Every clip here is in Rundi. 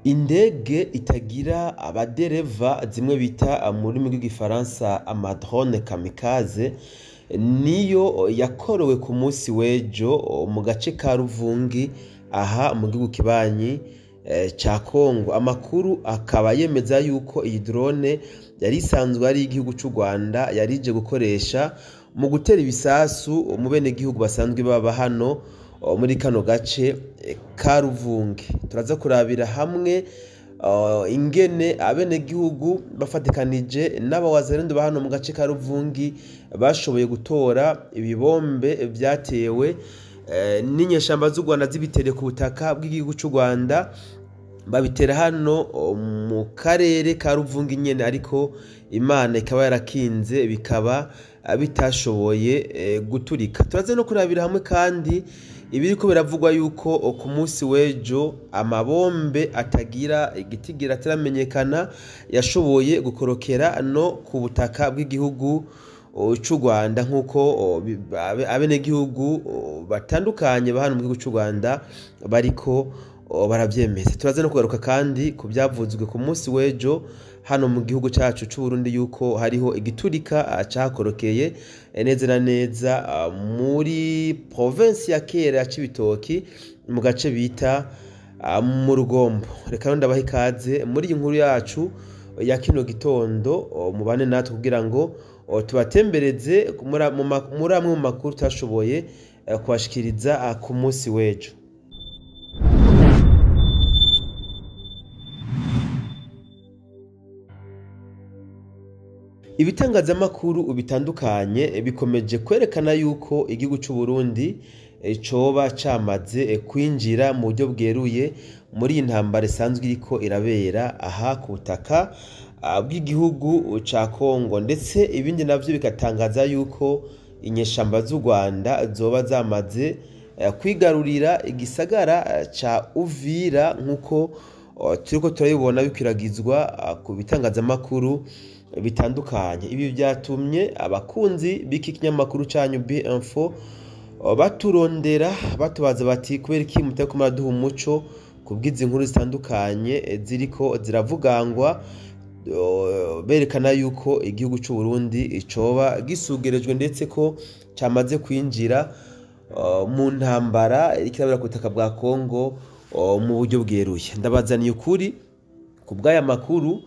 Indege itagira abadereva zimwe bita mu rurimi rw'igifaransa amadrone kamikaze niyo yakorowe ku munsi w'ejo mu gace ka Ruvungi aha mu gihugu kibanyi ca Kongo. Amakuru akaba yemeza yuko iyi drone yari isanzwe ari igihugu c'u Rwanda yarije gukoresha mu gutera ibisasu mu bene gihugu basanzwe baba hano muri kano gace ka Ruvungi. Turaza kurabira hamwe ingene abene gihugu bafatikanije n'abawazalendo ba hano mu gace ka Ruvungi bashoboye gutora ibibombe vyatewe n'inyeshamba z'u Rwanda zibitereye ku butaka bw'igihugu c'u Rwanda, babitera hano mu karere ka Ruvungi nyene, ariko Imana ikaba yarakinze bikaba bitashoboye guturika. Turaze no kurabira hamwe kandi ibiriko biravugwa yuko ku munsi w'ejo amabombe atagira igitigira ataramenyekana yashoboye gukorokera no ku butaka bw'igihugu c'u Rwanda, nk'uko abene gihugu batandukanye ba hano mu gihugu c'u Rwanda bariko baravyemeza. Turaze no kugaruka kandi ku byavuzwe ku munsi w'ejo hano mu gihugu cacu c'u Burundi yuko hariho igiturika cakorokeye neza na neza muri province ya kera ya Cibitoki mu gace bita mu Rugombo. Reka ndabaha ikaze muri iyi nkuru yacu ya kino gitondo, mubane natwe kugira ngo tubatembereze muri amwe mu makuru tashoboye kubashikiriza ku munsi w'ejo. Ibitangazamakuru bitandukanye bikomeje kwerekana yuko igihugu c'u Burundi coba camaze kwinjira mu buryo bweruye muri intambara isanzwe iriko irabera aha ku butaka bw'igihugu ca Kongo, ndetse ibindi navyo bikatangaza yuko inyeshamba z'u Rwanda zoba zamaze kwigarurira igisagara ca Uvira, nk'uko turiko turabibona bikwiragizwa ku bitangazamakuru bitandukanye. Ibi vyatumye abakunzi b'iki kinyamakuru canyu B-Info baturondera batubaza bati kubera iki mutako muraduha umuco kubw'izi nkuru zitandukanye ziriko ziravugangwa, berekana yuko igihugu c'u Burundi coba gisugerejwe ndetse ko camaze kwinjira mu ntambara irikirabera ku butaka bwa Kongo mu buryo bweruye. Ndabazaniye ukuri ku bw'aya makuru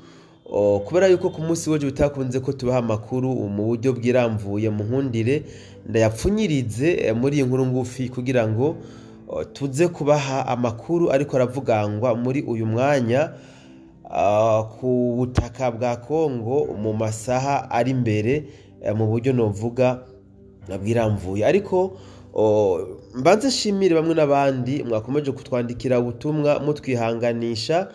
kubera yuko ku munsi w'ejo bitakunze ko tubaha amakuru mu buryo bwiramvuye, mu nkundire ndayapfunyirize muri iyi nkuru ngufi kugira ngo tuze kubaha amakuru ariko aravugangwa muri uyu mwanya ku butaka bwa Kongo mu masaha ari imbere mu buryo novuga bwiramvuye. Ariko mbanze shimire bamwe n'abandi mwakomeje kutwandikira ubutumwa mutwihanganisha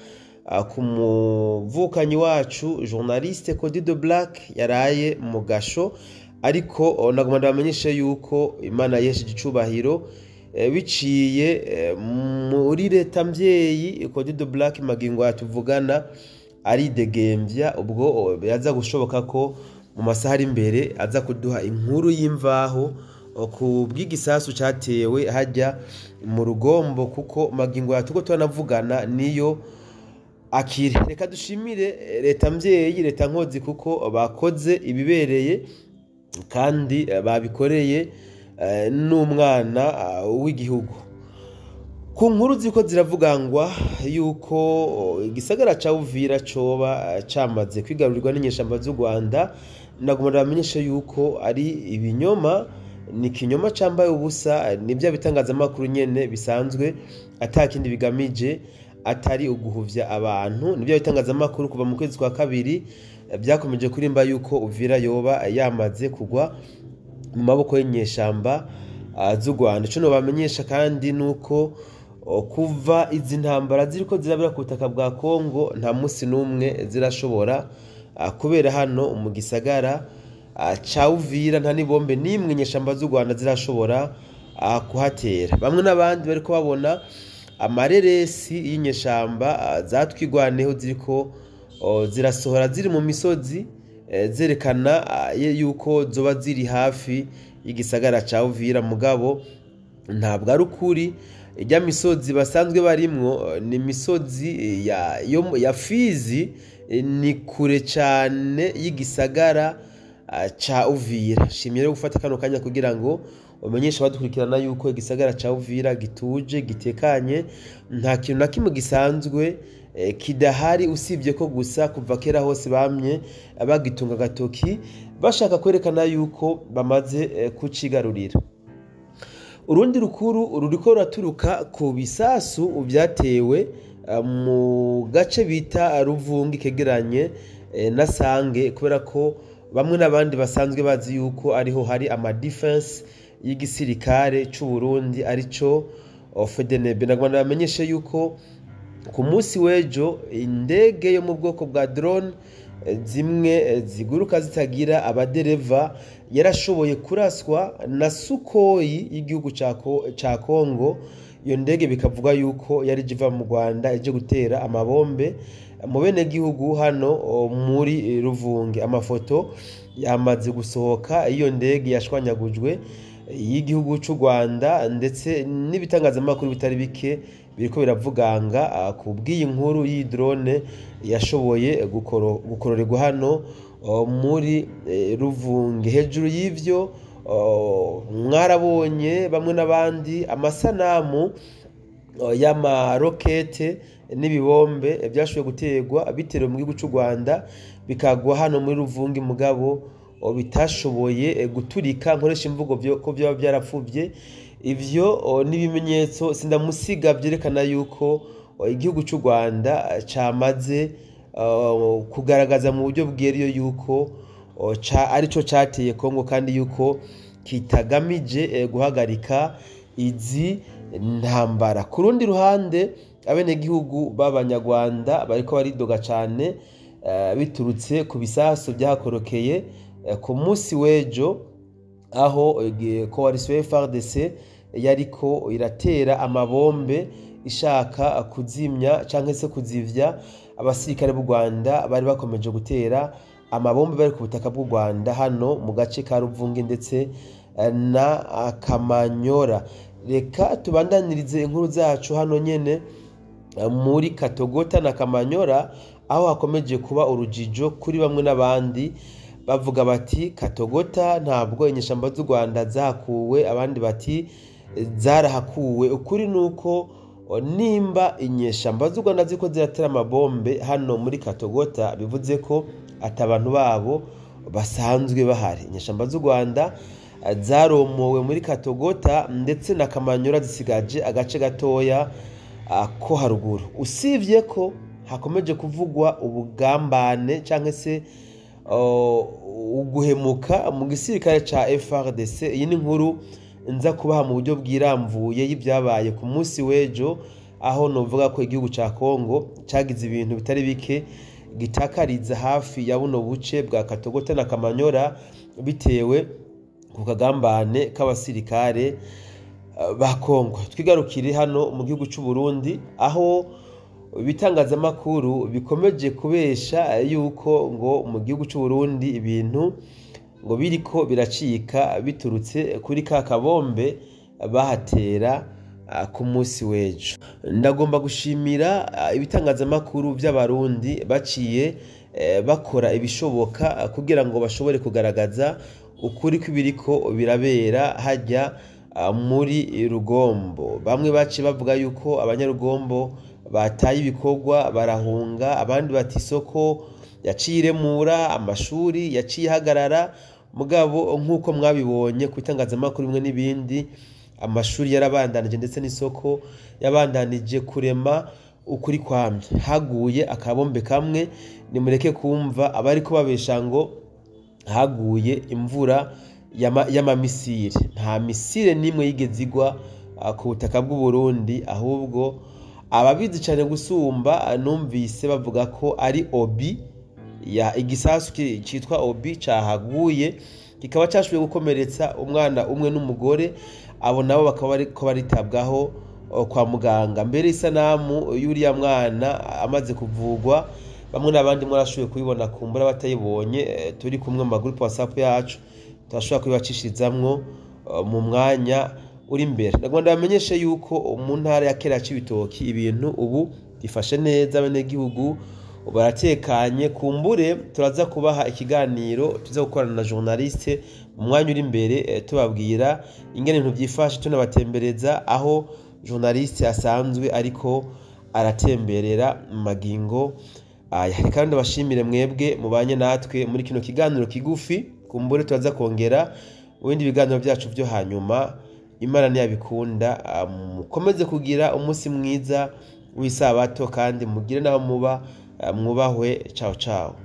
ku muvukanyi wacu journaliste Cody de Black yaraye mu gasho, ariko nagomba ndabamenyeshe yuko Imana yesheje icubahiro biciye muri leta mvyeyi. Cody de Black magingo yatuvugana aridegembya, ubwo yaza gushoboka ko mu masaha ari imbere aza kuduha inkuru y'imvaho ku bw'igisasu catewe hajya mu Rugombo, kuko magingo yatuko turanavugana niyo akiri. Reka dushimire leta mvyeyi, leta nkozi, kuko bakoze ibibereye kandi babikoreye n'umwana w'igihugu. Ku nkuru ziko ziravugangwa yuko igisagara ca Uvira coba camaze kwigarurirwa n'inyeshamba z'u Rwanda, nagomba ndabamenyeshe yuko ari ibinyoma, ni kinyoma cambaye ubusa. Nibyo bitangazamakuru nyene bisanzwe atakindi bigamije atari uguhuvya abantu. Nibyo bitangazamakuru kuva mu kwezi kwa kabiri byakomeje kurimba yuko Uvira yoba yamaze kugwa mu maboko y'inyeshamba z'u Rwanda. Ico no bamenyesha kandi nuko kuva izi ntambara ziriko zirabera ku butaka bwa Kongo nta musi n'umwe zirashobora kubera hano mu gisagara ca Uvira, nta nibombe n'imwe inyeshamba z'u Rwanda zirashobora kuhatera. Bamwe n'abandi bariko babona amareresi y'inyeshamba zatwigwaneho ziriko zirasohora ziri mu misozi zerekana yuko zoba ziri hafi y'igisagara ca Uvira, mugabo ntabwo ari ukuri. ijya misozi basanzwe barimwo ni misozi ya Fizi, ni kure cyane y'igisagara ca Uvira. Shimye rero gufata kano kanya kugira ngo umenyesha badukurikirana yuko igisagara ca Uvira gituje gitekanye, nta kintu na kimwe gisanzwe kidahari, usibye ko gusa kuva kera hose bamye bagitunga gatoki bashaka kwerekana yuko bamaze kucigarurira. Urundi rukuru ruriko ruraturuka ku bisasu byatewe mu gace bita Ruvungi kegeranye na Sange, kubera ko bamwe n'abandi basanzwe bazi yuko ariho hari ama defense y'igisirikare c'u Burundi arico FDNB. Nagomba bamenyeshe yuko ku munsi w'ejo indege yo mu bwoko bwa drone zimwe ziguruka zitagira abadereva yarashoboye kuraswa na Sukhoi y'igihugu ca Kongo. Iyo ndege bikavuga yuko yari jiva mu Rwanda ije gutera amabombe mu bene gihugu hano muri Ruvungi. Amafoto yamaze gusohoka iyo ndege yashwanyagujwe y'igihugu c'u Rwanda, ndetse n'ibitangazamakuru bitari bike biriko biravuganga ku bw'iyi nkuru y'i drone yashoboye gukororerwa hano muri Ruvungi. Hejuru y'ivyo mwarabonye bamwe n'abandi amasanamu y'amarokete n'ibibombe byashoboye guterwa biterewe mu gihugu c'u Rwanda bikagwa hano muri Ruvungi, mugabo bitashoboye guturika. Nkoresha imvugo ko byaba byarapfuvye. Ivyo n'ibimenyetso sindamusiga byerekana yuko igihugu c'u Rwanda camaze kugaragaza mu buryo bweriyo yuko arico cateye Kongo, kandi yuko kitagamije guhagarika izi ntambara. Ku rundi ruhande abene gihugu b'Abanyarwanda bariko baridoga cane biturutse ku bisasu byakorokeye ku munsi w'ejo, aho coalition FARDC yariko iratera amabombe ishaka kuzimya canke se kuzivya abasirikare b'u Rwanda bari bakomeje gutera amabombe bari ku butaka bw'u Rwanda hano mu gace ka Ruvungi ndetse na Kamanyora. Reka tubandanirize inkuru zacu hano nyene muri Katogota na Kamanyora, aho hakomeje kuba urujijo kuri bamwe n'abandi bavuga bati Katogota ntabwo inyeshamba z'u Rwanda zahakuwe, abandi bati zarahakuwe. Ukuri nuko nimba inyeshamba z'u Rwanda ziko ziratera amabombe hano muri Katogota, bivuze ko atabantu babo basanzwe bahari. Inyeshamba z'u Rwanda zaromowe muri Katogota ndetse na Kamanyora zisigaje agace gatoya ko haruguru. Usivye ko hakomeje kuvugwa ubugambane canke se uguhemuka mu gisirikare ca FARDC. Iyi ni nkuru nza kubaha mu buryo bwiramvuye y'ibyabaye ku munsi w'ejo, aho novuga ko igihugu ca Kongo cagize ibintu bitari bike gitakariza hafi ya buno buce bwa Katogota na Kamanyora bitewe ku kagambane k'abasirikare ba Kongo. Twigarukire hano mu gihugu c'u Burundi, aho ibitangazamakuru bikomeje kubesha yuko ngo mu gihugu c'u Burundi ibintu ngo biriko biracika biturutse kuri ka kabombe bahatera ku munsi w'ejo. Ndagomba gushimira ibitangazamakuru by'abarundi baciye bakora ibishoboka kugira ngo bashobore kugaragaza ukuri kw'ibiriko birabera hajya muri Rugombo. Bamwe baciye bavuga yuko abanyarugombo bataye ibikorwa barahunga, abandi bati isoko yaciye iremura, amashuri yaciye hagarara. Mugabo nk'uko mwabibonye ku itangazamakuru bimwe n'ibindi, amashuri yarabandanije ndetse n'isoko yabandanije kurema ukuri kwamye. Haguye akabombe kamwe, nimureke kumva abari ko babesha ngo haguye imvura y'amamisire. Nta misire nimwe yigeze igwa ku butaka bw'u Burundi, ahubwo ababizi cyane gusumba numvise bavuga ko ari obi ya igisasu cyitwa obi cahaguye kikaba cyashoboye gukomeretsa umwana umwe n'umugore. Abo nabo bakaba bariko baritabwaho kwa muganga. Mbere isanamu y'uriya mwana amaze kuvugwa, bamwe n'abandi murashoboye kubibona kumbura batayibonye, turi kumwe mu group WhatsApp yacu turashobora kubibacishirizamwo mu mwanya uri imbere. Ndagomba bamenyeshe yuko mu ntara ya Kera Cibitoki ibintu ubu bifashe neza, abenegihugu baratekanye. Kumbure turaza kubaha ikiganiro tuza gukorana na journaliste mu mwanya uri imbere, tubabwira ingene ibintu byifashe, tunabatembereza aho journaliste asanzwe ariko aratemberera mu magingo aya. Kandi bashimire mwebwe mubanye natwe muri kino kiganiro kigufi. Kumbure turaza kongera ibindi biganiro byacu byo hanyuma. Imana niyabikunda, mukomeze kugira umunsi mwiza w'isabato kandi mugire naho muba mwubahwe. Ciao ciao.